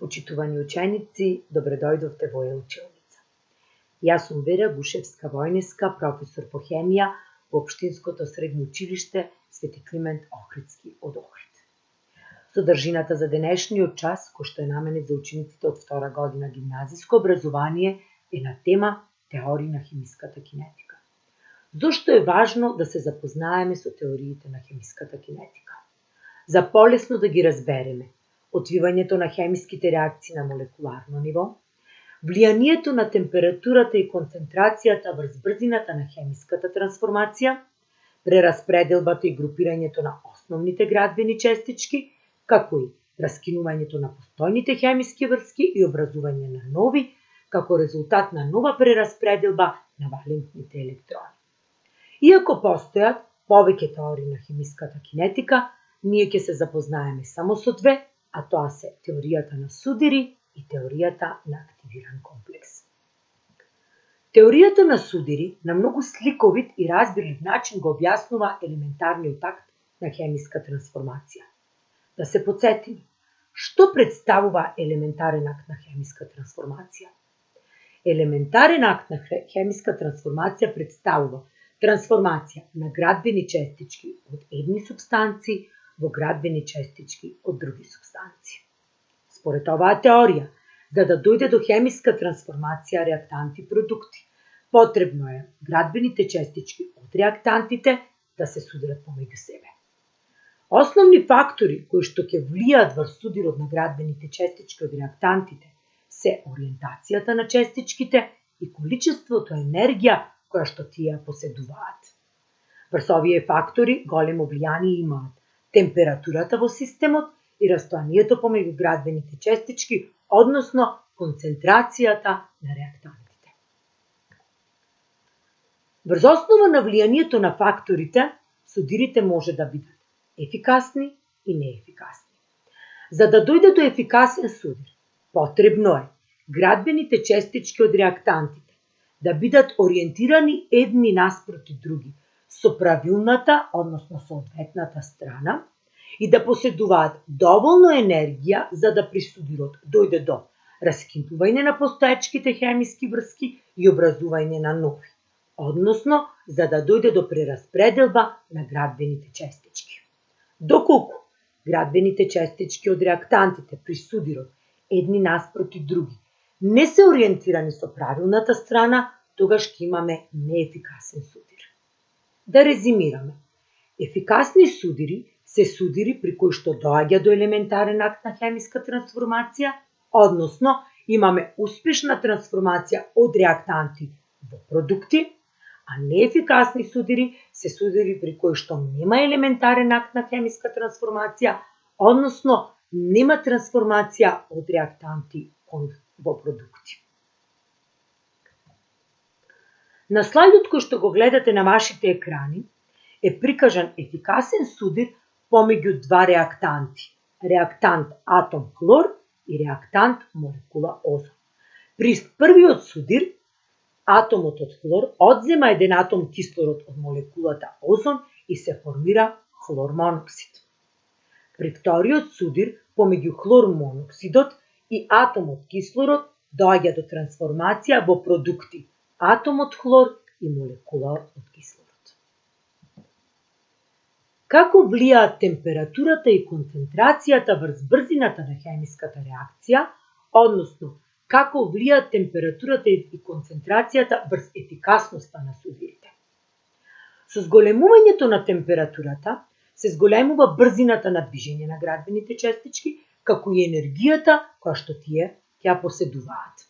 Почитувани ученици, добродојдовте во училница. Јас сум Вера Гушевска-Војнеска, професор по хемија во Општинското средно училиште Свети Климент Охридски од Охрид. Содржината за денешниот час, кој што е наменет за учениците од втора година гимназиско образование, е на тема теории на хемиската кинетика. Зошто е важно да се запознаеме со теориите на хемиската кинетика? За полесно да ги разбереме отвивањето на хемиските реакции на молекуларно ниво, влијанието на температурата и концентрацијата врз брзината на хемиската трансформација, прераспределбата и групирањето на основните градбени честички, како и раскинувањето на постојните хемиски врски и образување на нови, како резултат на нова прераспределба на валентните електрони. Иако постојат повеќе теории на хемиската кинетика, ние ќе се запознаеме само со две, а тоа се теоријата на судири и теоријата на активиран комплекс. Теоријата на судири на многу сликовит и разбирлив начин го објаснува елементарниот акт на хемиска трансформација. Да се потсетиме, што представува елементарен акт на хемиска трансформација? Елементарен акт на хемиска трансформација представува трансформација на градбени честички од едни супстанции во градбени честички од други супстанции. Според оваа теорија, за да дојде до хемиска трансформација реактанти-продукти, потребно е градбените честички од реактантите да се судират помеѓу себе. Основни фактори кои што ќе влијаат врз судирот на градбените честички од реактантите се ориентацијата на честичките и количеството енергија која што тие поседуваат. Врз овие фактори големо влијание имаат температурата во системот и растојанието помеѓу градбените честички, односно концентрацијата на реактантите. Врз основа на влијанието на факторите, судирите може да бидат ефикасни и неефикасни. За да дојде до ефикасен судир, потребно е градбените честички од реактантите да бидат ориентирани едни наспроти други, со правилната, односно соодветната страна и да поседуваат доволно енергија за да при судирот дојде до раскинување на постоечките хемиски врски и образување на нови, односно за да дојде до прераспределба на градбените честички. Доколку градбените честички од реактантите при судирот едни наспроти други не се ориентирани со правилната страна, тогаш ќе имаме неефикасен судир. Да резимираме. Ефикасни судири се судири при кои што доаѓа до елементарен акт на хемиска трансформација, односно имаме успешна трансформација од реактанти во продукти, а неефикасни судири се судири при кои што нема елементарен акт на хемиска трансформација, односно нема трансформација од реактанти во продукти. На слайдот кој што го гледате на вашите екрани е прикажан ефикасен судир помеѓу два реактанти, реактант атом хлор и реактант молекула озон. При првиот судир, атомот од хлор одзема еден атом кислород од молекулата озон и се формира хлор моноксид. При вториот судир, помеѓу хлор моноксидот и атомот кислород доаѓа до трансформација во продукти атом од хлор и молекула од кислород. Како влијаат температурата и концентрацијата врз брзината на хемиската реакција, односно како влијаат температурата и концентрацијата врз ефикасноста на судирите? Со зголемувањето на температурата се зголемува брзината на движење на градбените честички, како и енергијата која што тие ќе поседуваат.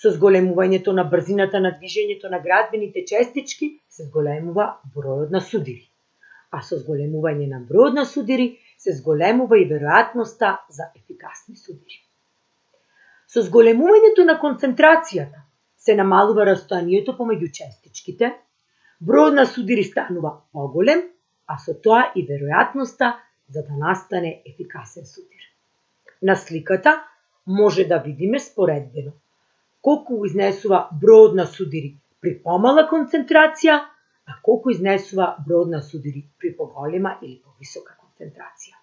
Со зголемувањето на брзината на движењето на градбените честички се зголемува бројот на судири, а со зголемување на бројот на судири се зголемува и веројатноста за ефикасни судири. Со зголемувањето на концентрацијата се намалува растојанието помеѓу честичките, бројот на судири станува поголем, а со тоа и веројатноста за да настане ефикасен судир. На сликата може да видиме споредбено колку изнесува бројот на судири при помала концентрација, а колку изнесува бројот на судири при поголема или повисока концентрација.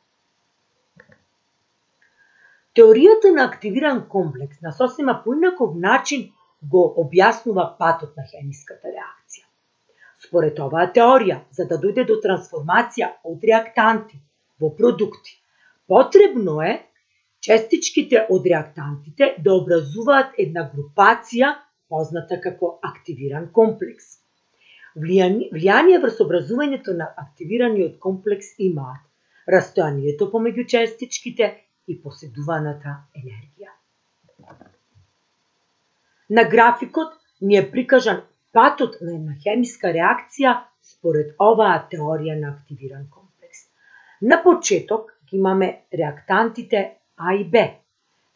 Теоријата на активиран комплекс на сосема поинаков начин го објаснува патот на хемиската реакција. Според оваа теорија, за да дојде до трансформација од реактанти во продукти, потребно е честичките од реактантите да образуваат една групација позната како активиран комплекс. Влијание врз образувањето на активираниот комплекс имаат растојанието помеѓу честичките и поседуваната енергија. На графикот ни е прикажан патот на една хемиска реакција според оваа теорија на активиран комплекс. На почеток имаме реактантите А и Б.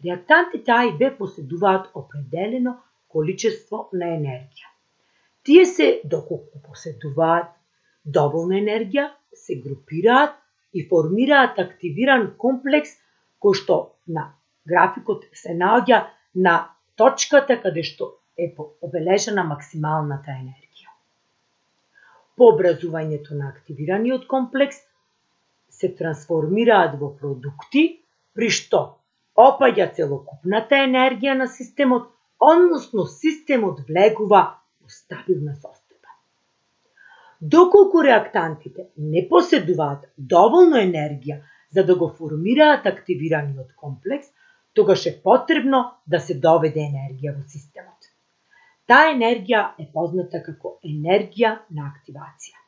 Реактантите А и Б поседуваат определено количество на енергија. Тие се, доколку поседуваат доволна енергија, се групираат и формираат активиран комплекс кој што на графикот се наоѓа на точката каде што е обележана максималната енергија. По образувањето на активираниот комплекс се трансформираат во продукти, при што опаѓа целокупната енергија на системот, односно системот влегува во стабилна состојба. Доколку реактантите не поседуваат доволно енергија за да го формираат активираниот комплекс, тогаш е потребно да се доведе енергија во системот. Таа енергија е позната како енергија на активација.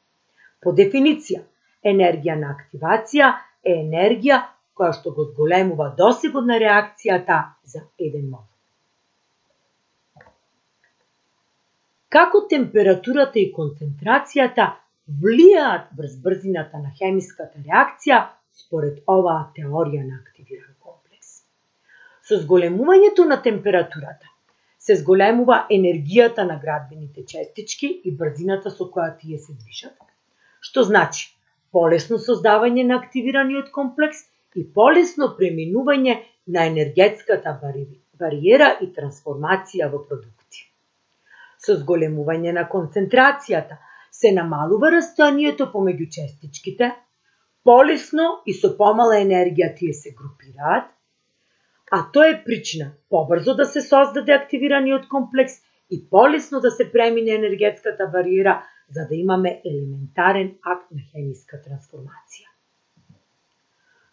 По дефиниција, енергија на активација е енергија која што го зголемува досегот на реакцијата за 1 мол. Како температурата и концентрацијата влијаат врз брзината на хемиската реакција според оваа теорија на активиран комплекс? Со зголемувањето на температурата се зголемува енергијата на градбените честички и брзината со која тие се движат, што значи полесно создавање на активираниот комплекс и полесно преминување на енергетската бариера и трансформација во продукти. Со зголемување на концентрацијата се намалува растојанието помеѓу честичките, полесно и со помала енергија тие се групираат, а тоа е причина побрзо да се создаде активираниот комплекс и полесно да се премине енергетската бариера за да имаме елементарен акт на хемиска трансформација.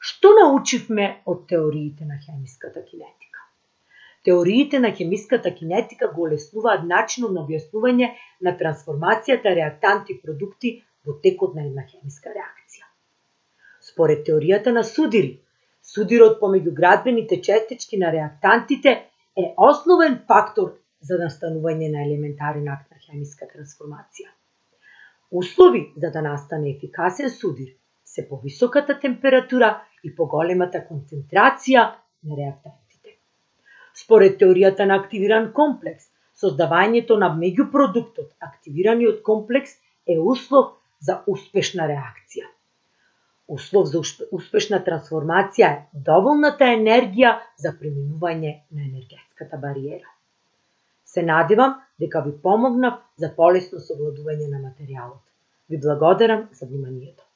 Што научивме од теориите на хемиската кинетика? Теориите на хемиската кинетика го олеснуваат начинот на објаснување на трансформацијата реактанти-продукти во текот на една хемиска реакција. Според теоријата на Судири, судирот помеѓу градбените честички на реактантите е основен фактор за настанување на елементарен акт на хемиска трансформација. Услови за да настане ефикасен судир се повисоката температура и поголемата концентрација на реактантите. Според теоријата на активиран комплекс, создавањето на меѓупродуктот, активираниот комплекс, е услов за успешна реакција. Услов за успешна трансформација е доволната енергија за преминување на енергетската бариера. Се надевам дека ви помогнав за полесно совладување на материјалот. Ви благодарам за вниманието.